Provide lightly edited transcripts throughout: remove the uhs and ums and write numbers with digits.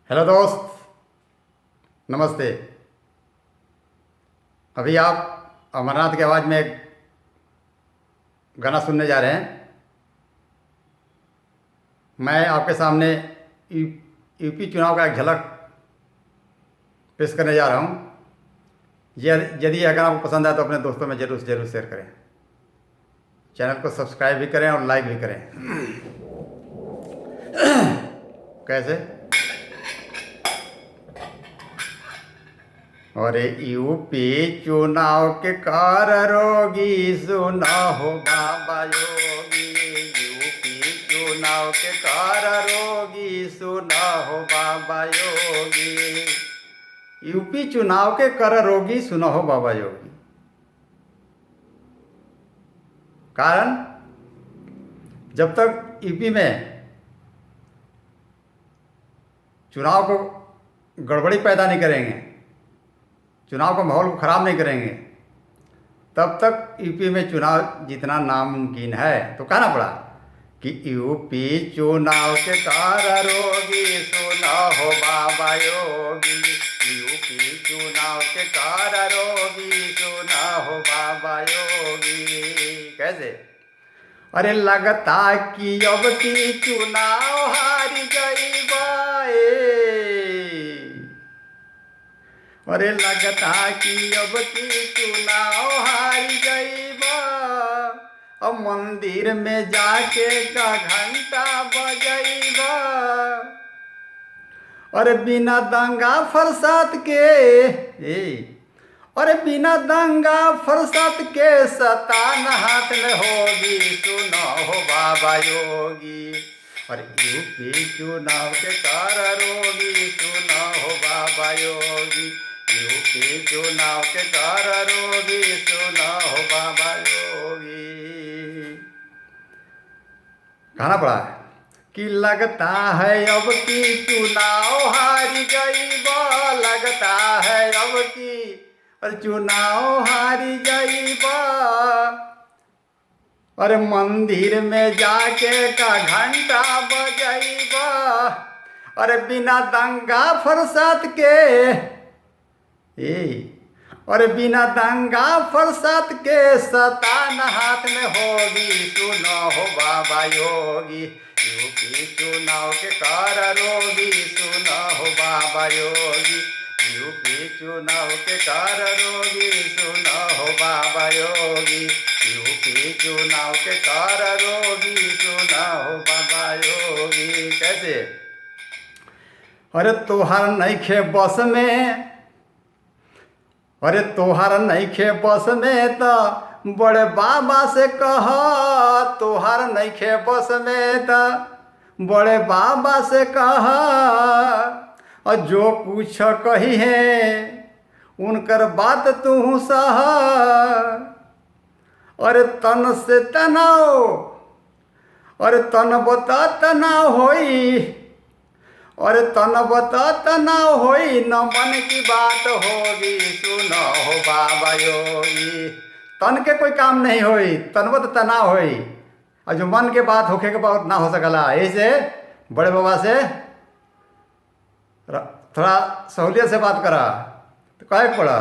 Hello दोस्त, नमस्ते। अभी आप अमरनाथ की आवाज़ में एक गाना सुनने जा रहे हैं। मैं आपके सामने यूपी चुनाव का एक झलक पेश करने जा रहा हूँ। यदि यह गाना आपको पसंद आए तो अपने दोस्तों में ज़रूर ज़रूर शेयर करें। चैनल को सब्सक्राइब भी करें और लाइक भी करें। कैसे? अरे यूपी चुनाव के काररोगी सुना हो बाबा योगी। यूपी चुनाव के काररोगी सुना हो बाबा योगी। यूपी चुनाव के काररोगी सुना हो बाबा योगी। कारण जब तक यूपी में चुनाव को गड़बड़ी पैदा नहीं करेंगे, चुनाव का माहौल को ख़राब नहीं करेंगे, तब तक यूपी में चुनाव जीतना नामुमकिन है। तो कहना पड़ा कि यूपी चुनाव के काररोगी सुना हो बाबा योगी। यूपी चुनाव के काररोगी सुना हो बाबा योगी। कैसे? अरे लगता कि अब की चुनाव हारी गई बाए। अरे लगता कि अब की चुनाव हारी गई बा। अब मंदिर में जाके का घंटा बजई बा। अरे बिना दंगा फरसाद के अरे बिना दंगा फरसाद के सतान हाथ में होगी सुनो हो बाबा योगी। और यूपी चुनाव के काररोगी सुनो हो बाबा योगी। यूपी चुनाव के काररोगी सुनो हो बाबा योगी। कहना पड़ा कि लगता है अब की चुनाव हारी गई बा। लगता है अब की और चुनाव हारी गई बा। अरे मंदिर में जाके का घंटा बजई बा। अरे बिना दंगा फरसाद के अरे बिना दंगा फरसाद के सतान हाथ में होगी सुनो हो बाबा योगी। यूपी चुनाव के काररोगी सुनो हो बाबा योगी। यूपी चुनाव के काररोगी सुनो हो बाबा योगी। यूपी चुनाव के काररोगी सुनो हो बाबा योगी। कैसे? अरे तोहार नइखे बस में, अरे तोहार नइखे बस में तो बड़े बाबा से कह। तोहार नइखे बस में तो बड़े बाबा से कह। और जो कुछ कही है उनकर बात तू सह। अरे तन से तनाव, अरे तन बता तनाव होई। अरे तन बता तनाव होई न मन की बात होगी सुनो हो बाबा योगी। तन के कोई काम नहीं होई, तनबत तनाव होई। और जो मन के बात होके के बात ना हो सकला। ऐसे बड़े बाबा से थोड़ा सहूलियत से बात करा तो कहे पड़ा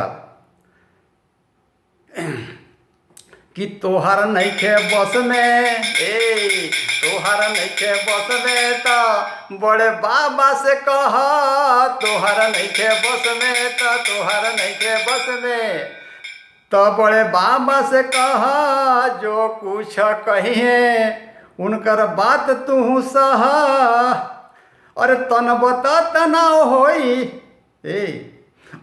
कि तोहार नइखे बस में, तोहार नइखे बस में तो बड़े बाबा से कह। तोहार नइखे बस में तो तोहार नइखे बस में तो बड़े बाबा से कह। जो कुछ कहिए उनकर बात तू सह। अरे तन बता तनाव होई,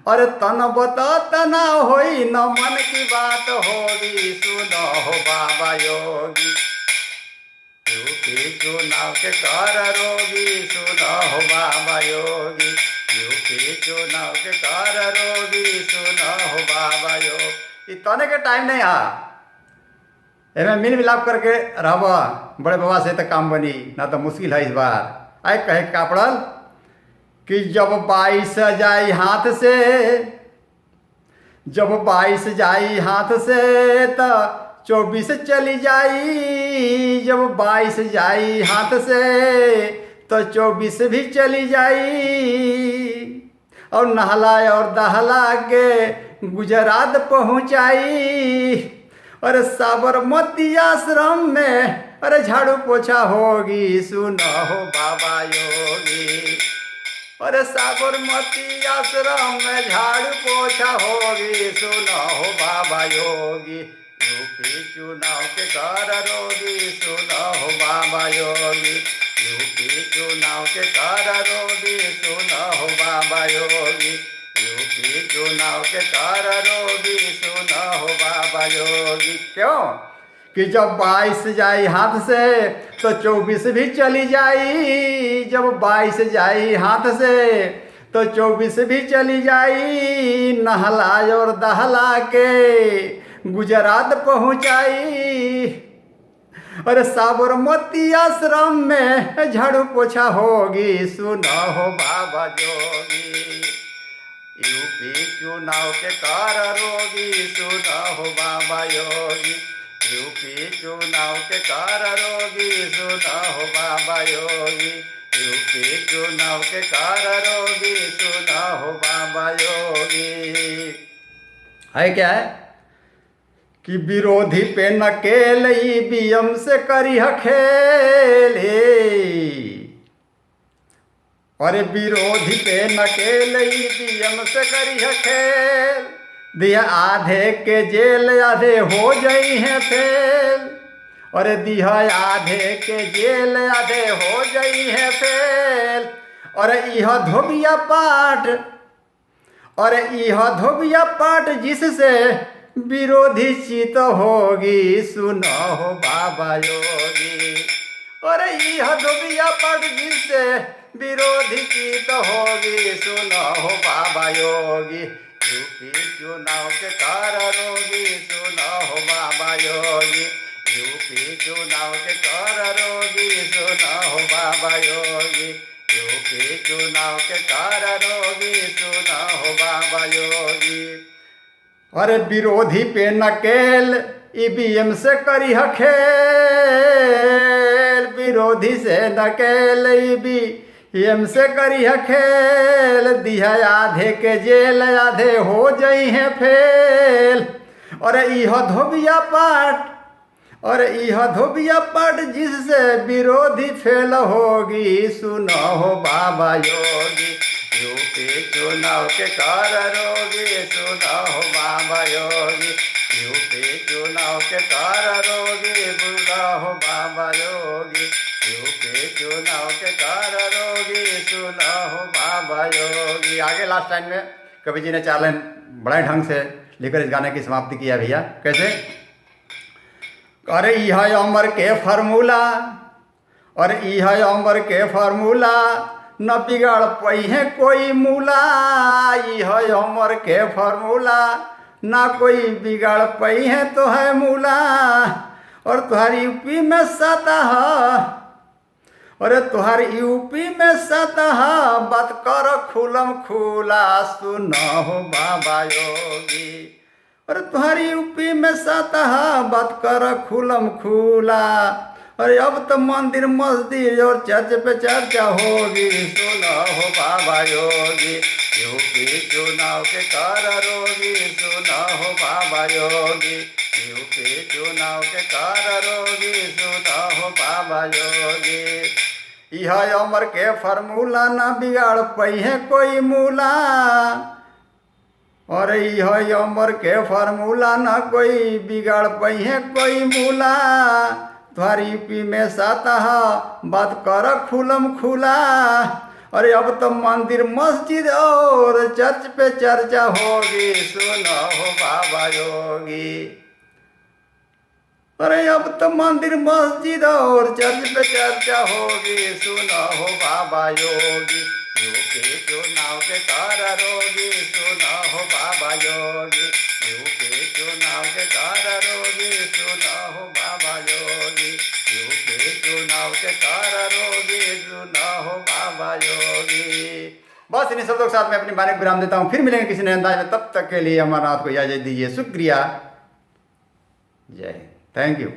अरे तन बता तनाव होई न मन की बात होगी सुनो हो बाबा योगी। यूपी चुनाव के काररोगी सुनो हो बाबा योगी। यूपी चुनाव के काररोगी सुनो हो बाबा योगी। तने के टाइम नहीं आ एमें मिल मिलाप करके रहबा बड़े बाबा से तो काम बनी, ना तो मुश्किल है इस बार। आए कहे का पड़ल कि जब 22 जाई हाथ से, जब 22 जाई हाथ से तो 24 चली जाई। जब 22 जाई हाथ से तो 24 भी चली जाई। और नहला और दहला के गुजरात पहुँचाई। अरे साबरमती आश्रम में अरे झाड़ू पोछा होगी, सुनो हो बाबा योगी। अरे साबरमती आश्रम में झाड़ू पोछा होगी, सुनो हो बाबा योगी। यूपी चुनाव के कर रोगी, सुनो हो बाबा योगी। यूपी चुनाव के कर रोगी, सुनो हो बाबा योगी। यूपी चुनाव के कर रोगी, सुनो हो बाबा योगी। क्यों कि जब 22 जाई हाथ से तो 24 भी चली जाई। जब 22 जाई हाथ से तो 24 भी चली जाई। नहला और दहला के गुजरात पहुँचाई। अरे साबरमती आश्रम में झाड़ू पोछा होगी, सुनो हो बाबा जोगी। यूपी चुनाव के कर रोगी, सुनो हो बाबा योगी। यूपी चुनाव के कर रोगी, सुनो हो बाबा योगी। यूपी चुनाव के कर रोगी, सुनो हो बाबा योगी। है क्या है कि विरोधी पे नकेल ईवीएम से करी खेले। अरे विरोधी पे नकेल ईवीएम से करी खेल। दिया आधे के जेल, आधे हो जाई हैं फेल। अरे दिया आधे के जेल, आधे हो जाई हैं फेल। अरे यह धोबिया पाठ, अरे यह धोबिया पाठ जिससे विरोधी चित होगी, सुनो हो बाबा योगी। अरे यह धोबिया पाठ जिससे विरोधी चित होगी, सुनो हो बाबा योगी। यूपी चुनाव के कर रोगी, सुनो हो बाबा योगी। यूपी चुनाव के कर रोगी, सुनो हो बाबा योगी। यूपी चुनाव के कर रोगी, सुनो हो बाबा योगी। अरे विरोधी पे नकेल ईवीएम से करी खेल। विरोधी से नकेल ईवीएम से करी खेल। दिया आधे के जेल, आधे हो जाई हैं फेल। अरे यह धोबिया पाठ, अरे यह धोबिया पाठ जिससे विरोधी फेल होगी, सुनो हो बाबा योगी। यूपी चुनाव के कर रोगी, सुनो हो बाबा योगी। यूपी चुनाव के कर रोगी, सुनो हो बाबा योगी। यूपी चुनाव के कर रोगी, सुनो हो बाबा योगी। आगे लास्ट लाइन में कवि जी ने 4 लाइन बड़े ढंग से लिखकर इस गाने की समाप्ति किया भैया। कैसे? अरे यह अमर के फार्मूला, अरे यह अमर के फार्मूला, न बिगाड़ पई है कोई मूला। यह अमर के फार्मूला, ना कोई बिगाड़ पई है तो है मूला। और तुम्हारी यूपी में सतह, अरे तुम्हारी यूपी में सतह, बात कर खुलम खुला, सुनो हो बाबा योगी। अरे तुम्हारी यूपी में सतह, बात कर खुलम खुला। अरे अब तो मंदिर मस्जिद और चर्च पे चर्चा होगी, सुनो हो बाबा योगी। यूपी चुनाव के कर रोगी, सुनो हो बाबा योगी। यूपी चुनाव के कर रोगी, सुनो हो बाबा योगी। यह अमर के फार्मूला, ना बिगाड़ पई है कोई मूला। और यह अमर के फार्मूला, ना कोई बिगाड़ पई है कोई मूला। तुम्हारी यूपी में सतह, बात कर खुलम खुला। अरे अब तो मंदिर मस्जिद और चर्च पे चर्चा होगी, सुनो हो बाबा योगी। अरे अब तो मंदिर मस्जिद और चर्च पे चर्चा होगी, सुनो हो बाबा योगी। यूपी चुनाव के कर रोगी, सुनो हो बाबा योगी। यूपी चुनाव के कर रोगी, सुनो हो बाबा योगी। यूपी चुनाव के कर रोगी, सुनो हो बाबा योगी। बस इन्हीं शब्दों के साथ मैं अपनी बाणी को विराम देता हूँ। फिर मिलेंगे किसी नए अंदाज में, तब तक के लिए अमरनाथ को इजाजत दीजिए। शुक्रिया, जय हिंद, थैंक यू।